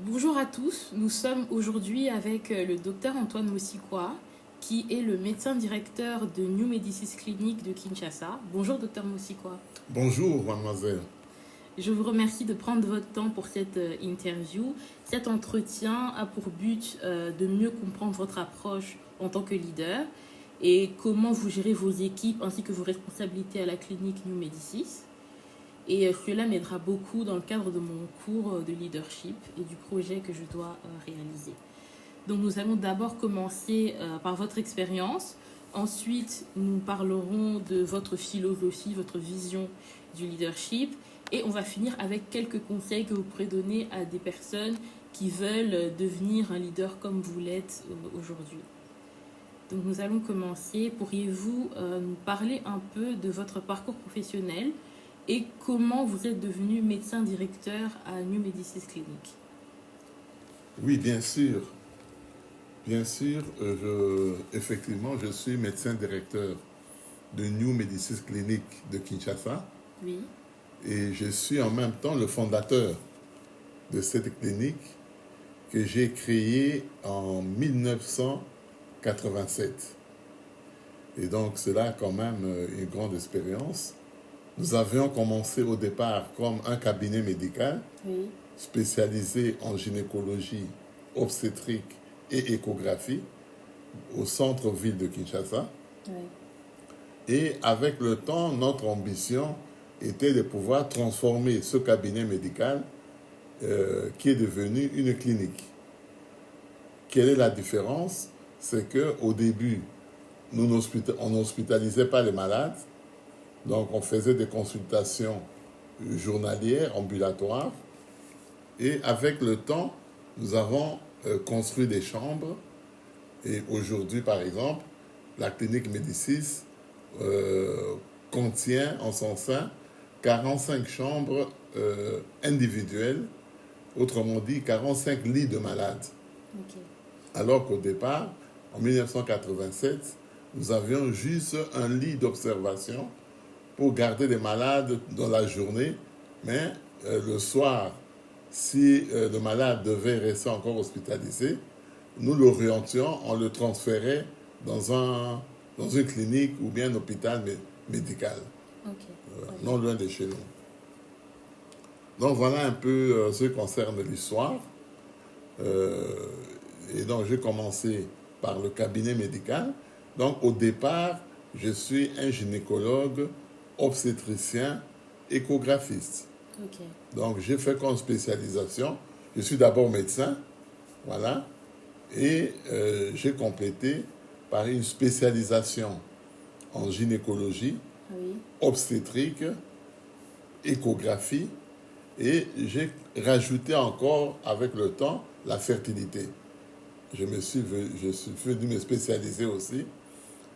Bonjour à tous, nous sommes aujourd'hui avec le docteur Antoine Mossikoa, qui est le médecin directeur de New Medicis Clinic de Kinshasa. Bonjour docteur Mossikoa. Bonjour, mademoiselle. Je vous remercie de prendre votre temps pour cette interview. Cet entretien a pour but de mieux comprendre votre approche en tant que leader et comment vous gérez vos équipes ainsi que vos responsabilités à la clinique New Medicis. Et cela m'aidera beaucoup dans le cadre de mon cours de leadership et du projet que je dois réaliser. Donc nous allons d'abord commencer par votre expérience. Ensuite, nous parlerons de votre philosophie, votre vision du leadership. Et on va finir avec quelques conseils que vous pourrez donner à des personnes qui veulent devenir un leader comme vous l'êtes aujourd'hui. Donc nous allons commencer. Pourriez-vous nous parler un peu de votre parcours professionnel et comment vous êtes devenu médecin directeur à New Medicis Clinic? Oui, bien sûr. Bien sûr, effectivement, je suis médecin directeur de New Medicis Clinic de Kinshasa Oui. et je suis en même temps le fondateur de cette clinique que j'ai créée en 1987. Et donc, c'est là quand même une grande expérience. Nous avions commencé au départ comme un cabinet médical Oui. spécialisé en gynécologie, obstétrique et échographie au centre-ville de Kinshasa. Oui. Et avec le temps, notre ambition était de pouvoir transformer ce cabinet médical qui est devenu une clinique. Quelle est la différence? C'est qu'au début, on n'hospitalisait pas les malades, donc on faisait des consultations journalières, ambulatoires, et avec le temps, nous avons construit des chambres. Et aujourd'hui, par exemple, la clinique Médicis contient en son sein 45 chambres individuelles, autrement dit 45 lits de malades. Ok. Alors qu'au départ, en 1987, nous avions juste un lit d'observation pour garder les malades dans la journée, mais le soir, si le malade devait rester encore hospitalisé, nous l'orientions, on le transférait dans une clinique ou bien un hôpital médical, Ok. non loin de chez nous. Donc voilà un peu ce qui concerne l'histoire. Et donc j'ai commencé par le cabinet médical. Donc au départ, je suis un gynécologue, obstétricien, échographiste. Ok. Donc j'ai fait comme spécialisation. Je suis d'abord médecin, voilà, et j'ai complété par une spécialisation en gynécologie, Oui. obstétrique, échographie, et j'ai rajouté encore avec le temps la fertilité. Je suis venu me spécialiser aussi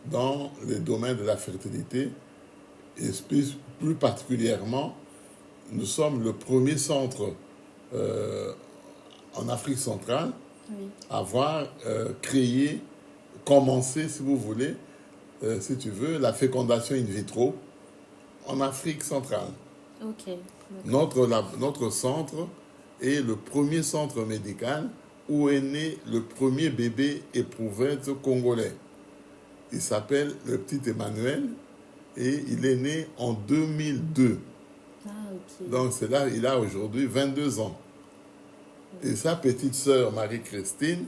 dans le domaine de la fertilité et plus particulièrement, nous sommes le premier centre en Afrique centrale Oui. à avoir créé, commencé, si vous voulez, si tu veux, la fécondation in vitro en Afrique centrale. Ok. Notre centre est le premier centre médical où est né le premier bébé éprouvette congolais. Il s'appelle le petit Emmanuel et il est né en 2002. Ah, ok. Donc c'est là, il a aujourd'hui 22 ans. Et sa petite sœur Marie-Christine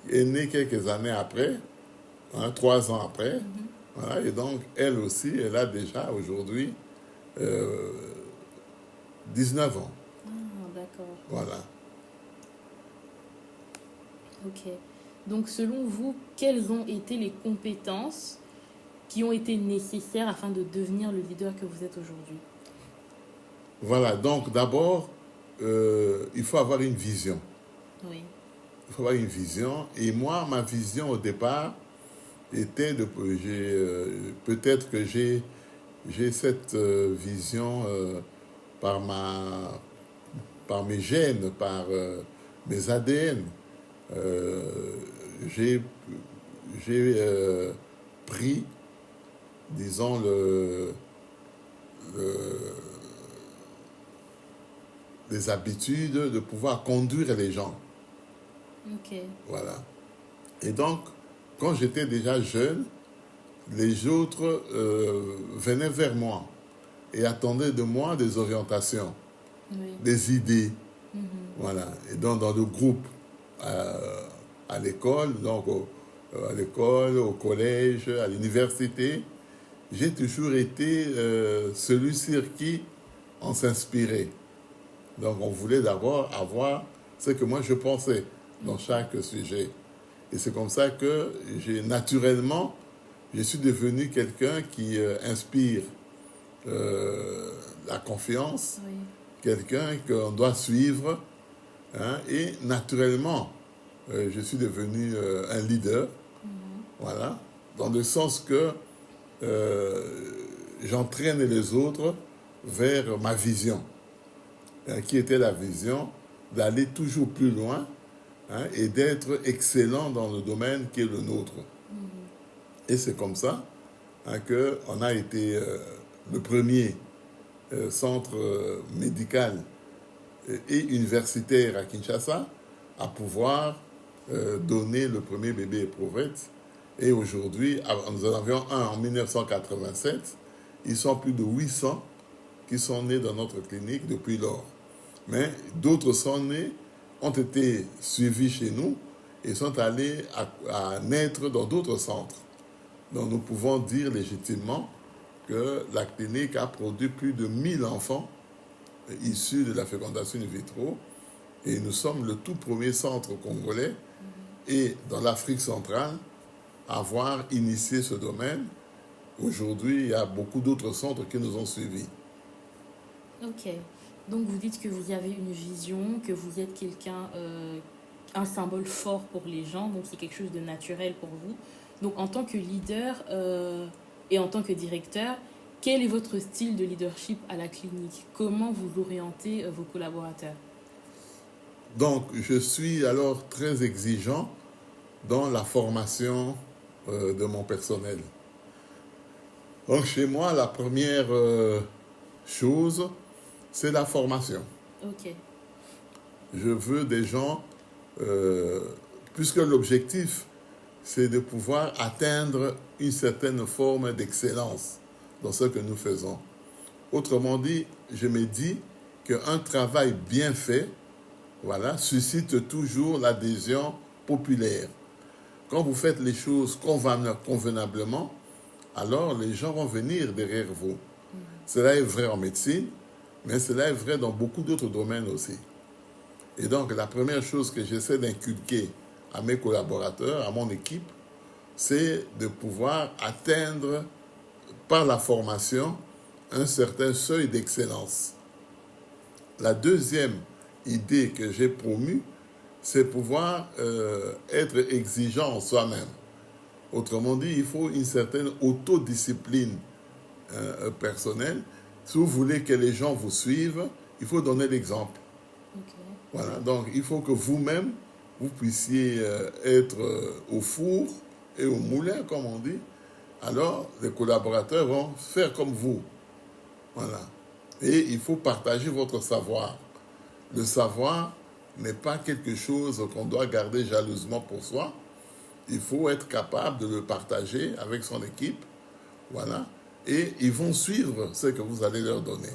est née quelques années après, 3 ans après. Voilà, et donc elle aussi, elle a déjà aujourd'hui euh, 19 ans. Ah, d'accord. Voilà. Ok. Donc, selon vous, quelles ont été les compétences qui ont été nécessaires afin de devenir le leader que vous êtes aujourd'hui? Voilà, donc d'abord, il faut avoir une vision. Oui. Il faut avoir une vision. Et moi, ma vision au départ était de... peut-être que j'ai cette vision par, par mes gènes, par mes ADN. Euh, j'ai pris, disons, le, des habitudes, de pouvoir conduire les gens. Ok. Voilà. Et donc, quand j'étais déjà jeune, les autres venaient vers moi et attendaient de moi des orientations, Oui. des idées. Mhm. Voilà. Et donc, dans le groupe, à l'école, à l'école, au collège, à l'université, j'ai toujours été celui sur qui on s'inspirait. Donc, on voulait d'abord avoir ce que moi je pensais dans chaque sujet. Et c'est comme ça que naturellement, je suis devenu quelqu'un qui inspire la confiance, Oui. quelqu'un qu'on doit suivre. Hein, et naturellement, je suis devenu un leader. Voilà. Dans le sens que j'entraîne les autres vers ma vision. Hein, qui était la vision d'aller toujours plus loin, hein, et d'être excellent dans le domaine qui est le nôtre. Et c'est comme ça, hein, qu'on a été le premier centre médical et universitaire à Kinshasa à pouvoir donner le premier bébé éprouvette. Et aujourd'hui, nous en avions un en 1987. Ils sont plus de 800 qui sont nés dans notre clinique depuis lors. Mais d'autres sont nés, ont été suivis chez nous et sont allés à naître dans d'autres centres. Donc nous pouvons dire légitimement que la clinique a produit plus de 1000 enfants issus de la fécondation in vitro. Et nous sommes le tout premier centre congolais et dans l'Afrique centrale à avoir initié ce domaine. Aujourd'hui, il y a beaucoup d'autres centres qui nous ont suivis. Ok. Donc vous dites que vous avez une vision, que vous êtes quelqu'un, un symbole fort pour les gens, donc c'est quelque chose de naturel pour vous. Donc en tant que leader et en tant que directeur, quel est votre style de leadership à la clinique? Comment vous orientez vos collaborateurs? Donc je suis alors très exigeant dans la formation de mon personnel. Donc chez moi, la première chose, c'est la formation. Ok. Je veux des gens, puisque l'objectif, c'est de pouvoir atteindre une certaine forme d'excellence dans ce que nous faisons. Autrement dit, je me dis qu'un travail bien fait, voilà, suscite toujours l'adhésion populaire. Quand vous faites les choses convenablement, alors les gens vont venir derrière vous. Cela est vrai en médecine, mais cela est vrai dans beaucoup d'autres domaines aussi. Et donc, la première chose que j'essaie d'inculquer à mes collaborateurs, à mon équipe, c'est de pouvoir atteindre par la formation un certain seuil d'excellence. La deuxième idée que j'ai promue, c'est pouvoir être exigeant en soi-même. Autrement dit, il faut une certaine autodiscipline personnelle. Si vous voulez que les gens vous suivent, il faut donner l'exemple. Ok. Voilà, donc il faut que vous-même, vous puissiez être au four et au moulin, comme on dit. Alors, les collaborateurs vont faire comme vous. Voilà. Et il faut partager votre savoir. Le savoir n'est pas quelque chose qu'on doit garder jalousement pour soi. Il faut être capable de le partager avec son équipe. Voilà. Et ils vont suivre ce que vous allez leur donner.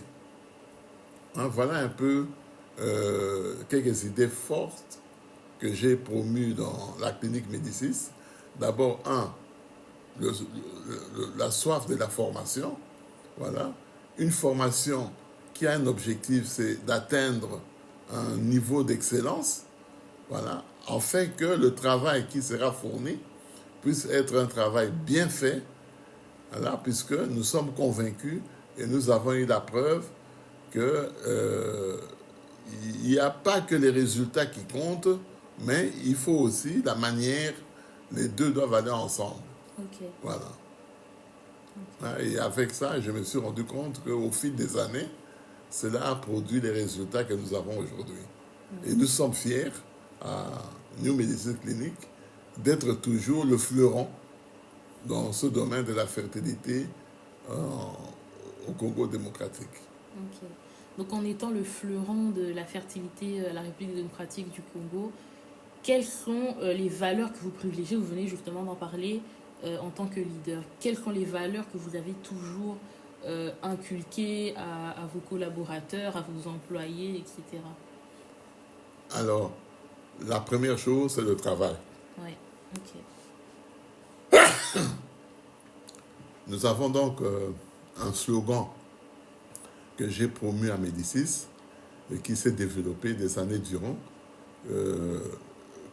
Hein, voilà un peu quelques idées fortes que j'ai promues dans la clinique Médicis. D'abord, la soif de la formation. Voilà. Une formation qui a un objectif, c'est d'atteindre un niveau d'excellence. Voilà. Afin que le travail qui sera fourni puisse être un travail bien fait. Voilà, puisque nous sommes convaincus et nous avons eu la preuve que il n'y a pas que les résultats qui comptent, mais il faut aussi la manière, les deux doivent aller ensemble. Ok. Voilà. Et avec ça, je me suis rendu compte qu'au fil des années, cela a produit les résultats que nous avons aujourd'hui. Et nous sommes fiers, à New Medicine Clinic, d'être toujours le fleuron dans ce domaine de la fertilité au Congo démocratique. Ok. Donc en étant le fleuron de la fertilité à la République démocratique du Congo, quelles sont les valeurs que vous privilégiez? Vous venez justement d'en parler en tant que leader. Quelles sont les valeurs que vous avez toujours inculquées à vos collaborateurs, à vos employés, etc. Alors, la première chose, c'est le travail. Oui, ok. Nous avons donc un slogan que j'ai promu à Médicis et qui s'est développé des années durant,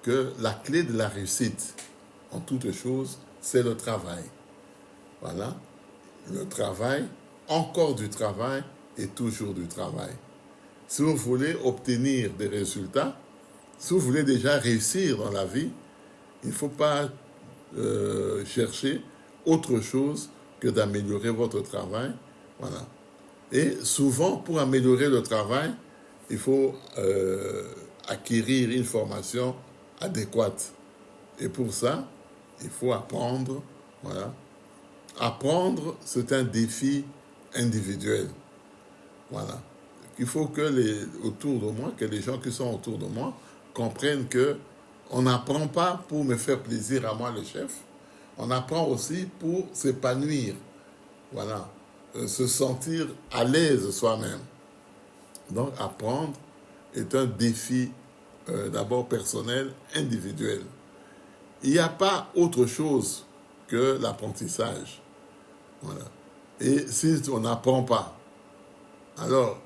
que la clé de la réussite en toute chose, c'est le travail. Voilà. Le travail, encore du travail et toujours du travail. Si vous voulez obtenir des résultats, si vous voulez déjà réussir dans la vie, il ne faut pas chercher autre chose que d'améliorer votre travail. Voilà. Et souvent, pour améliorer le travail, il faut acquérir une formation adéquate. Et pour ça, il faut apprendre. Voilà. Apprendre, c'est un défi individuel. Voilà. Il faut que autour de moi, que les gens qui sont autour de moi comprennent que on n'apprend pas pour me faire plaisir à moi, le chef. On apprend aussi pour s'épanouir. Voilà. Se sentir à l'aise soi-même. Donc, apprendre est un défi d'abord personnel, individuel. Il n'y a pas autre chose que l'apprentissage. Voilà. Et si on n'apprend pas, alors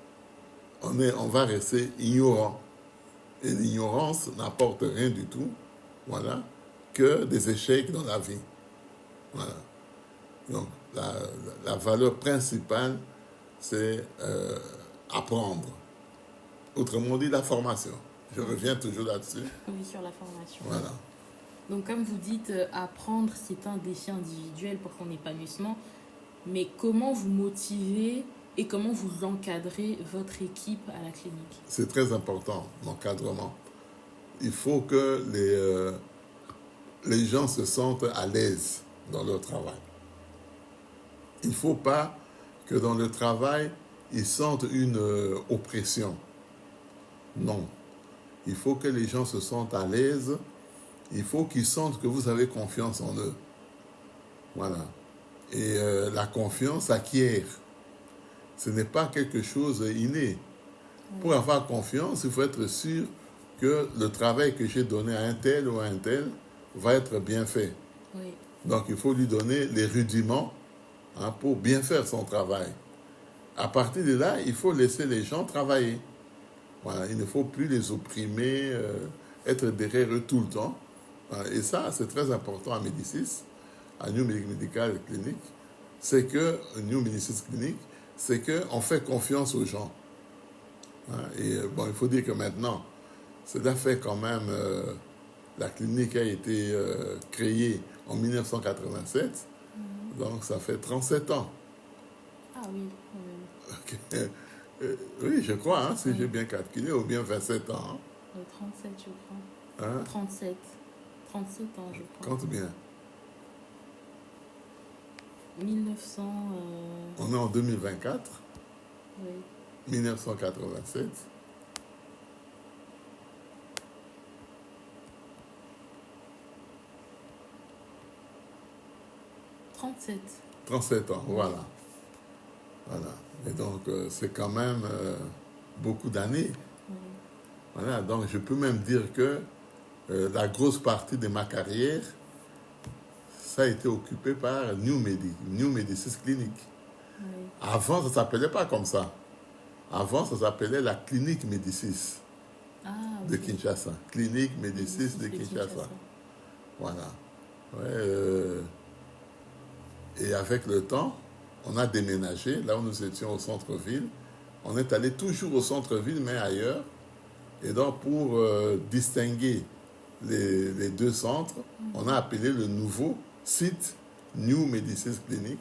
on va rester ignorant. Et l'ignorance n'apporte rien du tout, voilà, que des échecs dans la vie. Voilà. Donc, la valeur principale, c'est apprendre. Autrement dit, la formation. Je reviens toujours là-dessus. Oui, sur la formation. Voilà. Donc, comme vous dites, apprendre, c'est un défi individuel pour son épanouissement. Mais comment vous motivez et comment vous encadrez votre équipe à la clinique? C'est très important, l'encadrement. Il faut que les gens se sentent à l'aise dans leur travail. Il ne faut pas que dans le travail, ils sentent une oppression. Non. Il faut que les gens se sentent à l'aise. Il faut qu'ils sentent que vous avez confiance en eux. Voilà. Et la confiance acquiert. Ce n'est pas quelque chose inné. Pour avoir confiance, il faut être sûr que le travail que j'ai donné à un tel ou à un tel va être bien fait. Oui. Donc, il faut lui donner les rudiments pour bien faire son travail. À partir de là, il faut laisser les gens travailler. Voilà, il ne faut plus les opprimer, être derrière eux tout le temps. Voilà, et ça, c'est très important à Médicis, à New Medical Clinic. C'est que, New Médicis Clinic, c'est qu'on fait confiance aux gens. Voilà, et bon, il faut dire que maintenant, cela fait quand même... la clinique a été créée en 1987, donc ça fait 37 ans. Ah oui. Okay. Oui, je crois, si j'ai bien calculé, ou bien 27 ans. 37, je crois. 37 ans, je crois. Compte bien. 1900... On est en 2024. Oui. 1987. « 37 ans, voilà. Voilà. Et donc, c'est quand même beaucoup d'années. Oui. Voilà, donc je peux même dire que la grosse partie de ma carrière, ça a été occupé par New Medicis Clinic. Oui. Avant, ça ne s'appelait pas comme ça. Avant, ça s'appelait la Clinique Médicis de Kinshasa. Clinique Médicis de Kinshasa. Voilà. Ouais, et avec le temps, on a déménagé. Là où nous étions au centre-ville, on est allé toujours au centre-ville, mais ailleurs. Et donc, pour distinguer les deux centres, on a appelé le nouveau site New Medicis Clinic.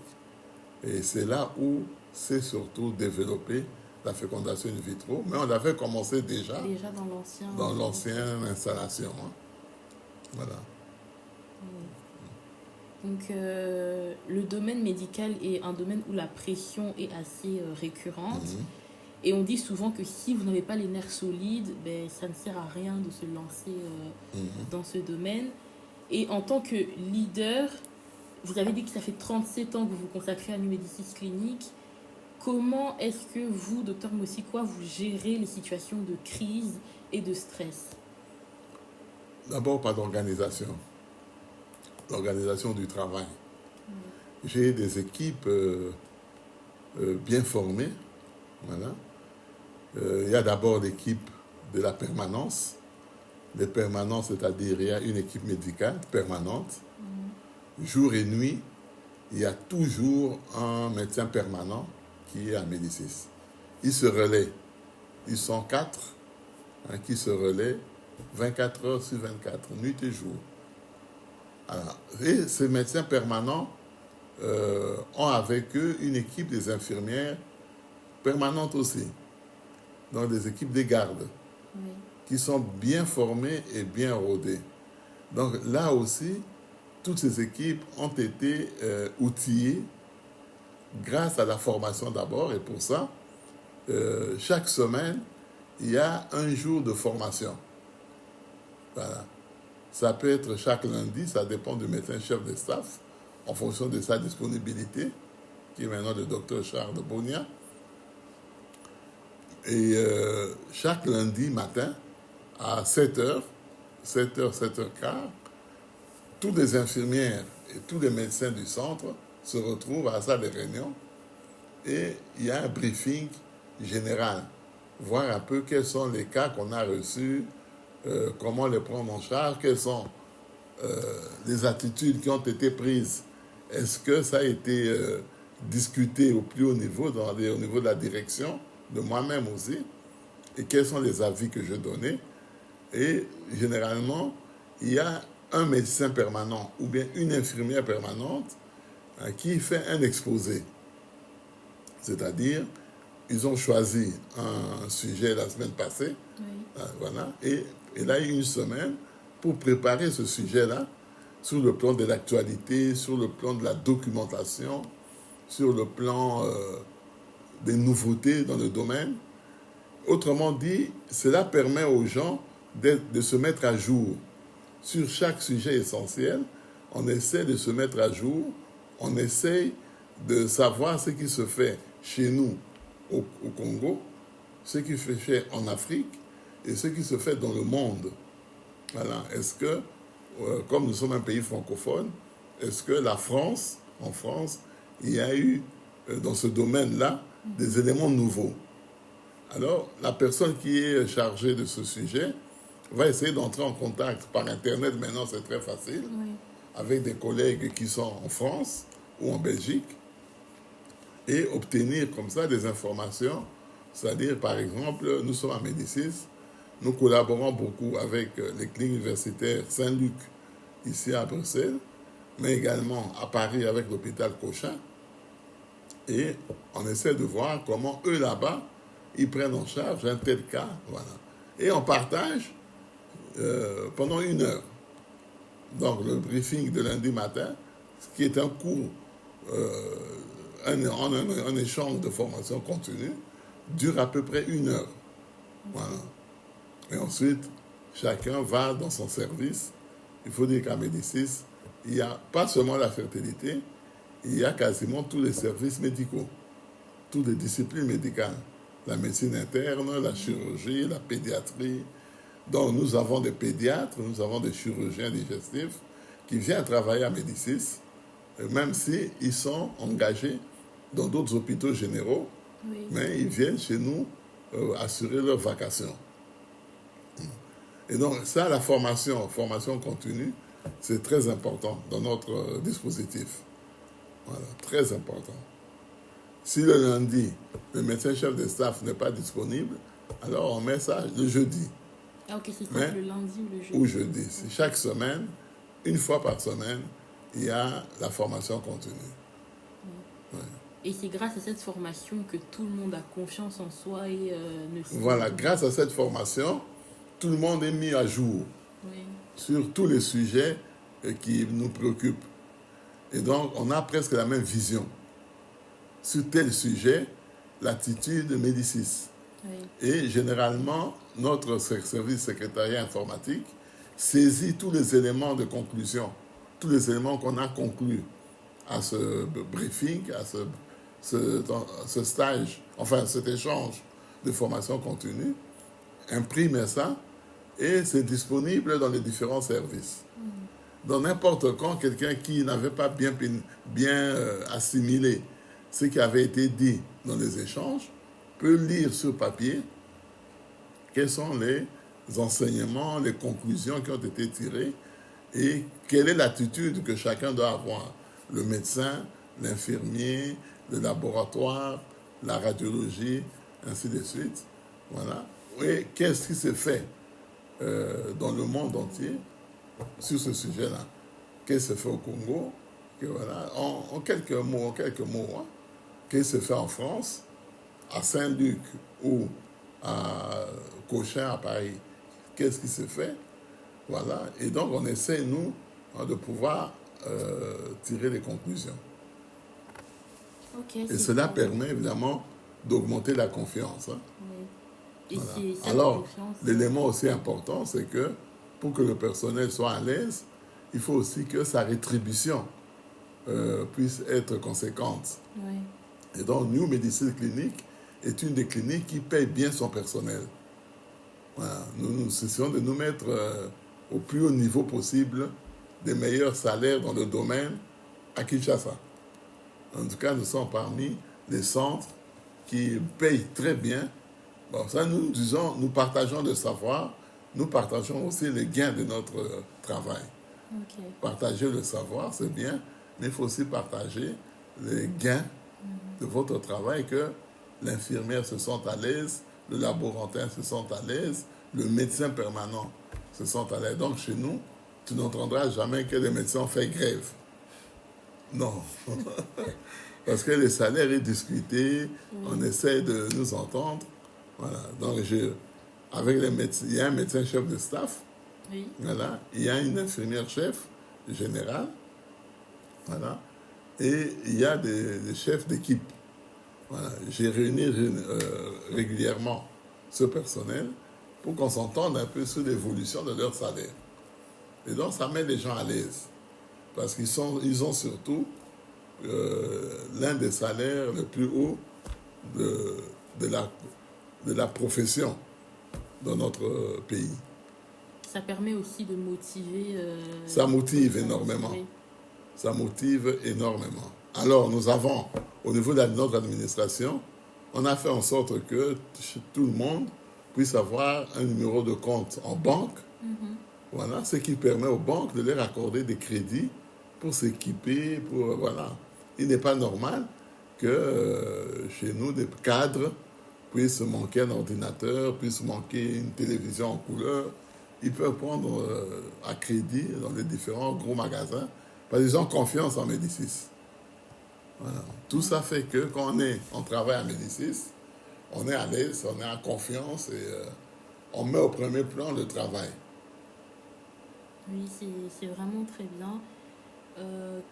Et c'est là où s'est surtout développé la fécondation in vitro. Mais on avait commencé déjà dans l'ancienne installation. Voilà. Donc, le domaine médical est un domaine où la pression est assez récurrente. Et on dit souvent que si vous n'avez pas les nerfs solides, ben, ça ne sert à rien de se lancer dans ce domaine. Et en tant que leader, vous avez dit que ça fait 37 ans que vous vous consacrez à New Médicis Clinique. Comment est-ce que vous, docteur Mossikoa, vous gérez les situations de crise et de stress? D'abord par l'organisation du travail. J'ai des équipes bien formées. Voilà. Il y a d'abord l'équipe de la permanence. Les permanences, c'est-à-dire il y a une équipe médicale permanente. Jour et nuit, il y a toujours un médecin permanent qui est à Médicis. Ils se relaient. Ils sont 4 qui se relaient 24 heures sur 24, nuit et jour. Alors, et ces médecins permanents ont avec eux une équipe des infirmières permanentes aussi, donc des équipes des gardes, qui sont bien formées et bien rodées. Donc là aussi, toutes ces équipes ont été outillées grâce à la formation d'abord, et pour ça, chaque semaine, il y a un jour de formation. Voilà. Ça peut être chaque lundi, ça dépend du médecin chef de staff, en fonction de sa disponibilité, qui est maintenant le docteur Charles Bonia. Et chaque lundi matin, à 7h, 7h15, tous les infirmières et tous les médecins du centre se retrouvent à la salle de réunion et il y a un briefing général, voir un peu quels sont les cas qu'on a reçus, comment les prendre en charge, quelles sont les attitudes qui ont été prises. Est-ce que ça a été discuté au plus haut niveau, au niveau de la direction, de moi-même aussi, et quels sont les avis que je donnais. Et généralement, il y a un médecin permanent ou bien une infirmière permanente qui fait un exposé. C'est-à-dire, ils ont choisi un sujet la semaine passée, voilà, et là, il y a une semaine pour préparer ce sujet-là sur le plan de l'actualité, sur le plan de la documentation, sur le plan des nouveautés dans le domaine. Autrement dit, cela permet aux gens de se mettre à jour. Sur chaque sujet essentiel, on essaie de se mettre à jour, on essaie de savoir ce qui se fait chez nous au Congo, ce qui se fait en Afrique et ce qui se fait dans le monde. Voilà. Est-ce que, comme nous sommes un pays francophone, est-ce que en France, il y a eu dans ce domaine-là des éléments nouveaux? Alors, la personne qui est chargée de ce sujet va essayer d'entrer en contact par Internet. Maintenant, c'est très facile, avec des collègues qui sont en France ou en Belgique, et obtenir comme ça des informations. C'est-à-dire, par exemple, nous sommes à Médicis, nous collaborons beaucoup avec les cliniques universitaires Saint-Luc, ici à Bruxelles, mais également à Paris avec l'hôpital Cochin. Et on essaie de voir comment eux là-bas, ils prennent en charge un tel cas. Voilà. Et on partage pendant 1 heure. Donc le briefing de lundi matin, qui est un cours, un échange de formation continue, dure à peu près 1 heure. Voilà. Et ensuite, chacun va dans son service. Il faut dire qu'à Médicis, il n'y a pas seulement la fertilité, il y a quasiment tous les services médicaux, toutes les disciplines médicales. La médecine interne, la chirurgie, la pédiatrie. Donc nous avons des pédiatres, nous avons des chirurgiens digestifs qui viennent travailler à Médicis, même s'ils sont engagés dans d'autres hôpitaux généraux, mais ils viennent chez nous assurer leur vacation. Et donc ça, la formation continue, c'est très important dans notre dispositif. Voilà, très important. Si le lundi, le médecin-chef de staff n'est pas disponible, alors on met ça le jeudi. Ah ok, c'est ça, le lundi ou le jeudi. Ou jeudi. C'est chaque semaine, 1 fois par semaine, il y a la formation continue. Ouais. Et c'est grâce à cette formation que tout le monde a confiance en soi et ne sait. Voilà, grâce à cette formation, tout le monde est mis à jour sur tous les sujets qui nous préoccupent. Et donc, on a presque la même vision. Sur tel sujet, l'attitude de Médicis. Oui. Et généralement, notre service secrétariat informatique saisit tous les éléments de conclusion, tous les éléments qu'on a conclus à ce briefing, à ce stage, enfin cet échange de formation continue, imprime ça et c'est disponible dans les différents services. Dans n'importe quand, quelqu'un qui n'avait pas bien assimilé ce qui avait été dit dans les échanges peut lire sur papier quels sont les enseignements, les conclusions qui ont été tirées et quelle est l'attitude que chacun doit avoir. Le médecin, l'infirmier, le laboratoire, la radiologie, ainsi de suite. Voilà. Et qu'est-ce qui se fait dans le monde entier sur ce sujet-là? Qu'est-ce qui se fait au Congo? Que voilà, en quelques mots, hein, qu'est-ce qui se fait en France, à Saint-Luc ou à Cochin à Paris? Qu'est-ce qui se fait? Voilà. Et donc on essaie, nous, hein, de pouvoir tirer les conclusions. Okay, et cela permet évidemment d'augmenter la confiance. Hein. Oui. Et Voilà. Alors, l'élément aussi important, c'est que pour que le personnel soit à l'aise, il faut aussi que sa rétribution puisse être conséquente. Oui. Et donc, New Medicine Clinic est une des cliniques qui paye bien son personnel. Voilà. Nous essayons de nous mettre au plus haut niveau possible des meilleurs salaires dans le domaine à Kinshasa. En tout cas, nous sommes parmi les centres qui payent très bien. Bon, ça, nous disons, nous partageons le savoir, nous partageons aussi les gains de notre travail. Okay. Partager le savoir, c'est bien, mais il faut aussi partager les gains de votre travail, que l'infirmière se sente à l'aise, le laborantin se sente à l'aise, le médecin permanent se sente à l'aise. Donc, chez nous, tu n'entendras jamais que les médecins font grève. Non. Parce que les salaires est discuté, on essaie de nous entendre. Voilà. Donc, avec les médecins, il y a un médecin chef de staff. Oui. Voilà. Il y a une infirmière chef générale. Voilà. Et il y a des chefs d'équipe. Voilà. J'ai réuni régulièrement ce personnel pour qu'on s'entende un peu sur l'évolution de leur salaire. Et donc, ça met les gens à l'aise. Parce qu'ils ont surtout l'un des salaires les plus hauts de la profession dans notre pays. Ça permet aussi de motiver... ça motive énormément. Oui. Ça motive énormément. Alors, nous avons, au niveau de notre administration, on a fait en sorte que tout le monde puisse avoir un numéro de compte en banque. Voilà, ce qui permet aux banques de leur accorder des crédits pour s'équiper, pour, voilà. Il n'est pas normal que chez nous, des cadres puissent manquer un ordinateur, puissent manquer une télévision en couleur. Ils peuvent prendre à crédit dans les différents gros magasins parce qu'ils ont confiance en Médicis. Voilà. Tout ça fait que quand on travaille à Médicis, on est à l'aise, on est en confiance et on met au premier plan le travail. Oui, c'est vraiment très bien.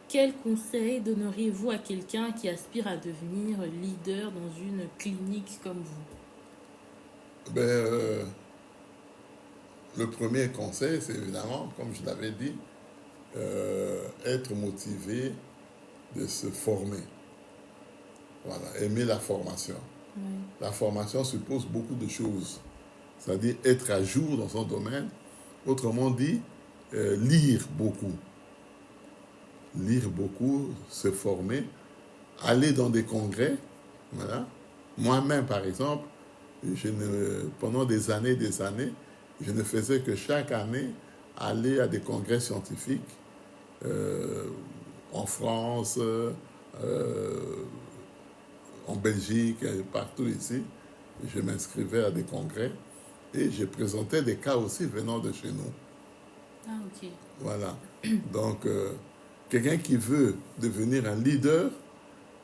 Quel conseil donneriez-vous à quelqu'un qui aspire à devenir leader dans une clinique comme vous? Le premier conseil, c'est évidemment, comme je l'avais dit, être motivé de se former. Voilà, aimer la formation. Oui. La formation suppose beaucoup de choses. C'est-à-dire être à jour dans son domaine. Autrement dit, lire beaucoup. Lire beaucoup, se former, aller dans des congrès. Voilà. Moi-même, par exemple, pendant des années, je ne faisais que chaque année aller à des congrès scientifiques en France, en Belgique, partout ici. Je m'inscrivais à des congrès et je présentais des cas aussi venant de chez nous. Ah, ok. Voilà. Donc, quelqu'un qui veut devenir un leader,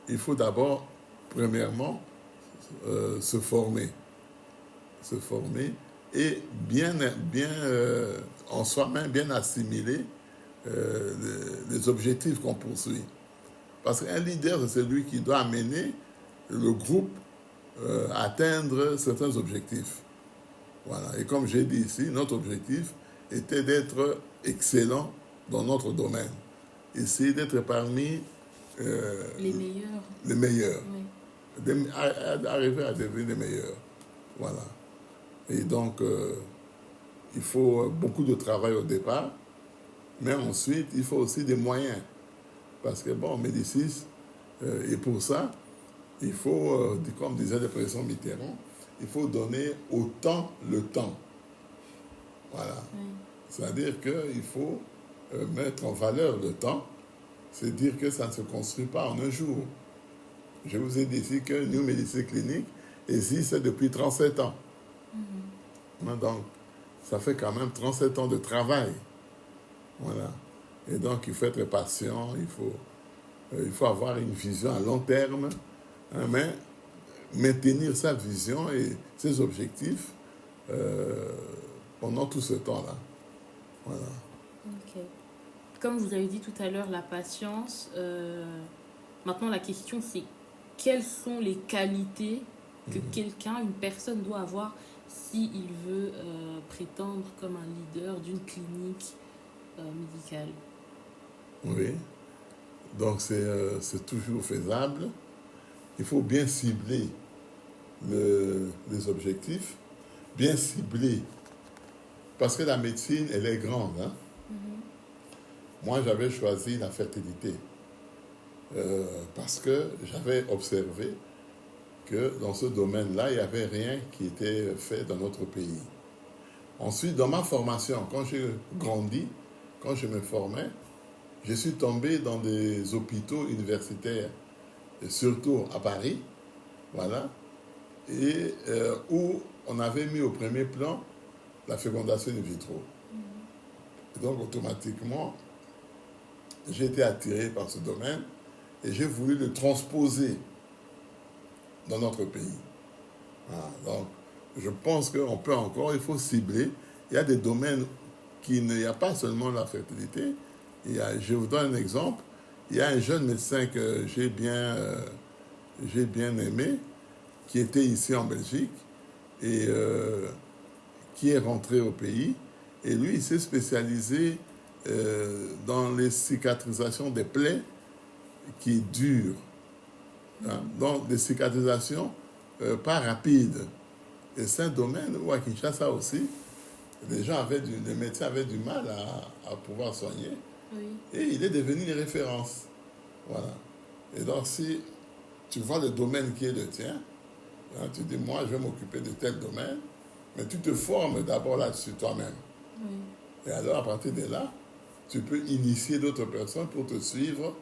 il faut d'abord, premièrement, se former. Se former et bien en soi-même, bien assimiler les objectifs qu'on poursuit. Parce qu'un leader, c'est celui qui doit amener le groupe atteindre certains objectifs. Voilà. Et comme j'ai dit ici, notre objectif était d'être excellent dans notre domaine. Essayer d'être parmi Les meilleurs. les meilleurs. Oui. Arriver à devenir les meilleurs. Voilà. Et donc, il faut beaucoup de travail au départ, mais ensuite, il faut aussi des moyens. Parce que, bon, Médicis, et pour ça, il faut, comme disait le président Mitterrand, il faut donner au temps le temps. Voilà. Oui. C'est-à-dire qu'il faut mettre en valeur le temps, c'est dire que ça ne se construit pas en un jour. Je vous ai dit ici que New Médecine Clinique existe depuis 37 ans. Donc, ça fait quand même 37 ans de travail. Voilà. Et donc, il faut être patient, il faut avoir une vision à long terme, hein, mais maintenir sa vision et ses objectifs pendant tout ce temps-là. Voilà. Ok. Comme vous avez dit tout à l'heure, la patience. Maintenant, la question, c'est quelles sont les qualités que quelqu'un, une personne doit avoir s'il veut prétendre comme un leader d'une clinique médicale. Oui. Donc, c'est toujours faisable. Il faut bien cibler les objectifs, bien cibler. Parce que la médecine, elle est grande. Hein? Moi, j'avais choisi la fertilité. Parce que j'avais observé que dans ce domaine-là, il n'y avait rien qui était fait dans notre pays. Ensuite, dans ma formation, quand j'ai grandi, quand je me formais, je suis tombé dans des hôpitaux universitaires, et surtout à Paris, voilà, et où on avait mis au premier plan la fécondation in vitro. Et donc, automatiquement, j'ai été attiré par ce domaine et j'ai voulu le transposer dans notre pays. Voilà. Donc, je pense qu'on peut encore, il faut cibler. Il y a des domaines qui n'y a pas seulement la fertilité. Je vous donne un exemple. Il y a un jeune médecin que j'ai bien aimé, qui était ici en Belgique et qui est rentré au pays. Et lui, il s'est spécialisé dans les cicatrisations des plaies qui durent. Hein? Donc, des cicatrisations pas rapides. Et c'est un domaine où à Kinshasa aussi, les médecins avaient du mal à pouvoir soigner. Oui. Et il est devenu une référence. Voilà. Et donc, si tu vois le domaine qui est le tien, hein, tu dis, moi, je vais m'occuper de tel domaine, mais tu te formes d'abord là-dessus toi-même. Oui. Et alors, à partir de là, tu peux initier d'autres personnes pour te suivre,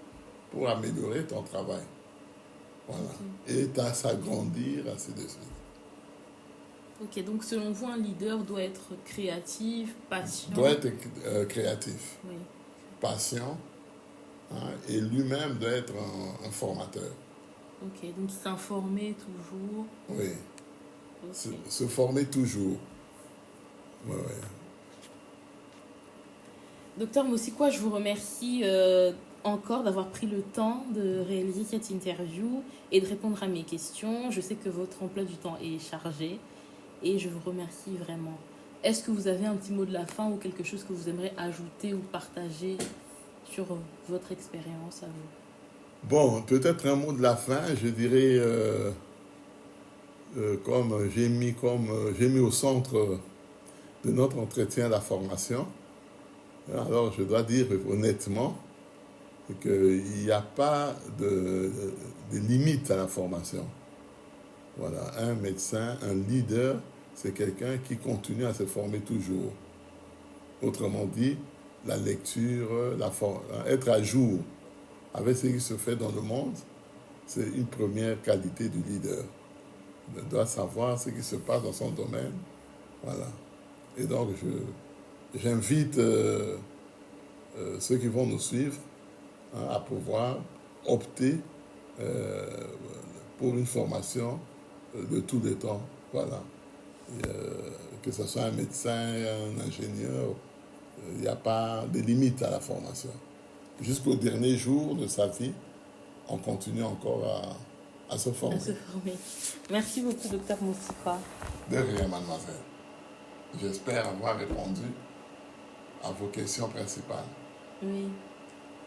pour améliorer ton travail. Voilà. Okay. Et s'agrandir, ainsi de suite. Ok, donc selon vous, un leader doit être créatif, patient. Doit être créatif, oui. Patient, hein, et lui-même doit être un formateur. Ok, donc s'informer toujours. Oui, okay. se former toujours. Ouais, ouais. Docteur Mosikwa, je vous remercie encore d'avoir pris le temps de réaliser cette interview et de répondre à mes questions. Je sais que votre emploi du temps est chargé et je vous remercie vraiment. Est-ce que vous avez un petit mot de la fin ou quelque chose que vous aimeriez ajouter ou partager sur votre expérience à vous? Bon, peut-être un mot de la fin, je dirais, comme j'ai mis au centre de notre entretien la formation. Alors, je dois dire honnêtement qu'il n'y a pas de limite à la formation. Voilà, un médecin, un leader, c'est quelqu'un qui continue à se former toujours. Autrement dit, la lecture, être à jour avec ce qui se fait dans le monde, c'est une première qualité du leader. Il doit savoir ce qui se passe dans son domaine. Voilà. Et donc, j'invite ceux qui vont nous suivre à pouvoir opter pour une formation de tous les temps. Voilà. Que ce soit un médecin, un ingénieur, il n'y a pas de limite à la formation. Jusqu'au dernier jour de sa vie, on continue encore à se former. À se former. Merci beaucoup, docteur Moussifa. De rien, mademoiselle. J'espère avoir répondu à vos questions principales. Oui.